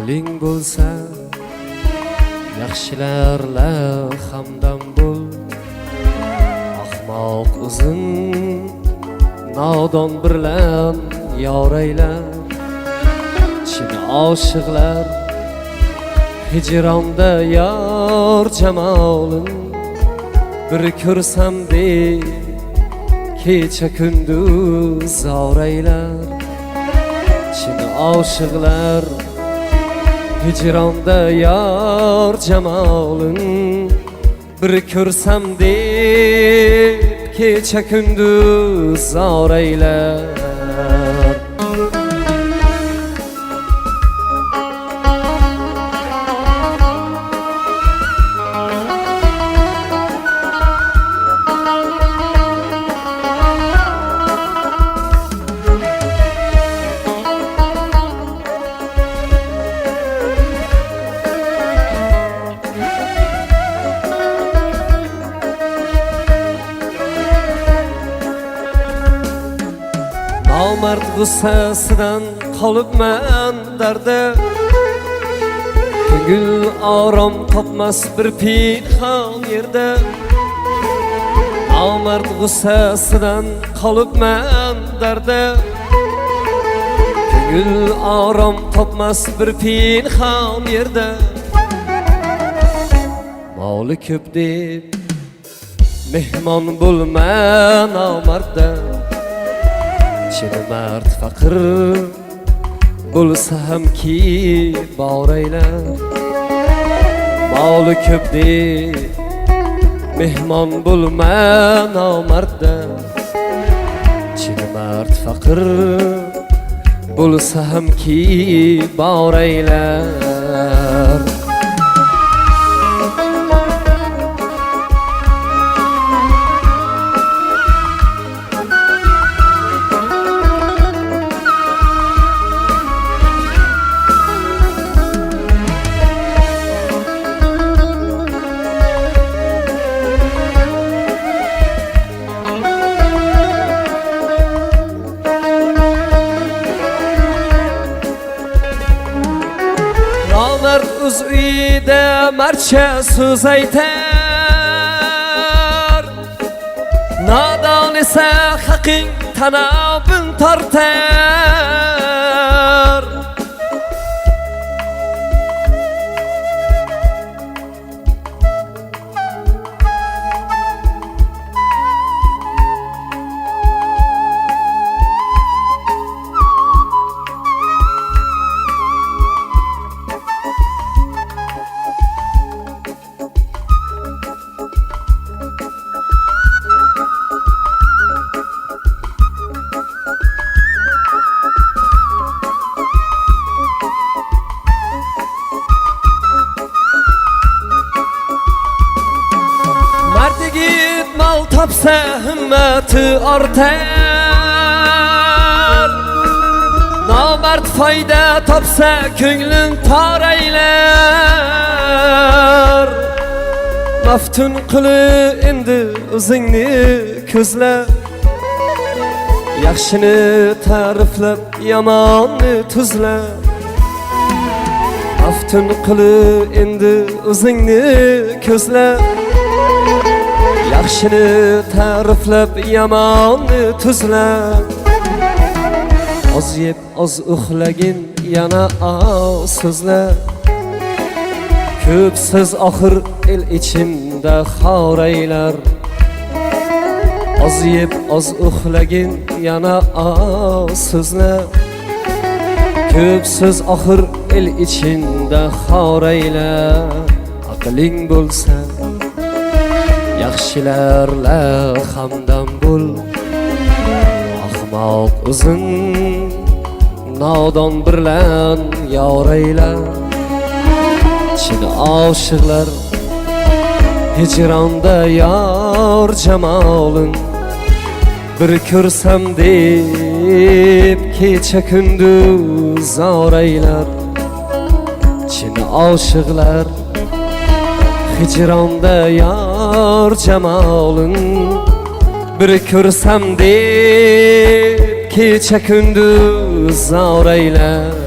aqling bo'lsa yaxshilarla hamdam bo'l. Ahmoq uzun nodon bilan yoraylar. Chin oshiqlar hijronda yor jamolin bir ko'rsam deb kecha kunduz oraylar. Chin oshiqlar hijronda yor jamolin bir ko'rsam deb kecha kunduz oraylar. Nomard g'ussasidan qolibman darda, ko'ngil orom topmas bir pinhon yerda. Nomard g'ussasidan qolibman darda, ko'ngil orom topmas bir pinhon yerda. Moli ko'p deb mehmon bo'lma nomardda, chin mard faqir bo'lsa hamki boraylar. Moli ko'p deb mehmon bo'lma nomardda, chin mard faqir bo'lsa hamki boraylar. Nomard o'z uyida marcha so'z aytar, nodon esa haqing tanobin tortar. Yigit mal topsa himmati ortar, nomard foyda topsa ko'nglin toraylar. Maftun qili endi o'zingni ko'zla, yaxshini ta'riflab yomonni tuzla. Maftun qili endi o'zingni ko'zla, yaxshini ta'riflab yomonni tuzla. Oz yeb oz uxlagin yana oz so'zla, ko'p so'z oxir el ichimda xoraylar. Oz yeb oz uxlagin yana oz so'zla, ko'p so'z oxir el ichimda xoraylar. Aqling bo'lsa yaxshilarla hamdam bo'l. Ahmoq uzun nodon bilan yoraylar. Chin oshiqlar hijronda yor jamolin bir ko'rsam deb kecha kunduz oraylar. Chin oshiqlar hijronda yor jamolin bir ko'rsam deb kecha kunduz oraylar.